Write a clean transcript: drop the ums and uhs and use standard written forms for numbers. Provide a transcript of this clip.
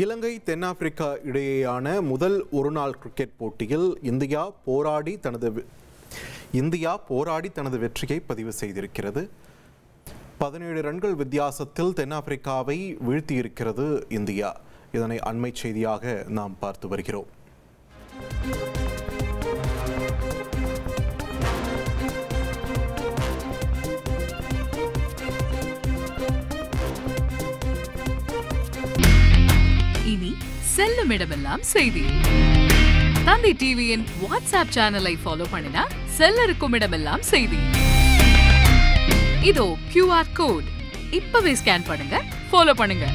இலங்கை தென்னாப்பிரிக்கா இடையேயான முதல் ஒருநாள் கிரிக்கெட் போட்டியில் இந்தியா போராடி தனது வெற்றியை பதிவு செய்திருக்கிறது. 17 ரன்கள் வித்தியாசத்தில் தென்னாப்பிரிக்காவை வீழ்த்தியிருக்கிறது இந்தியா. இதனை அண்மை செய்தியாக நாம் பார்த்து வருகிறோம். இனி செல்லும் இடமெல்லாம் செய்தி. தந்தி டிவியின் வாட்ஸ்அப் சேனலை ஃபாலோ பண்ணினா செல்ல இருக்கும் இடமெல்லாம் செய்தி. இதோ QR கோட் இப்பவே ஸ்கேன் பண்ணுங்க, ஃபாலோ பண்ணுங்க.